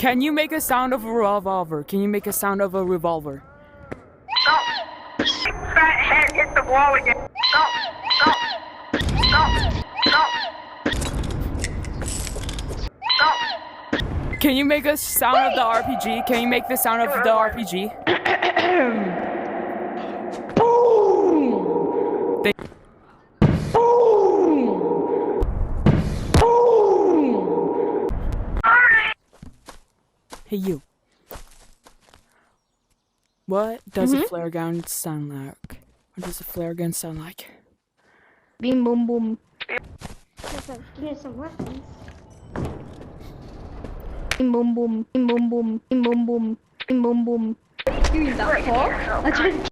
Can you make a sound of a revolver? Can you make a sound of a revolver? Stop. Fat head hit the wall again. Stop. Stop. Stop. Stop. Stop. Can you make a sound of the RPG? Can you make the sound of the RPG? Boom! Thank- Boom! Boom! Hey you. What does a flare gun sound like? What does a flare gun sound like? Bim boom boom. Here's some weapons. Bim boom boom. Bim boom boom. Bim boom boom. Bim boom boom. Doing that for? I tried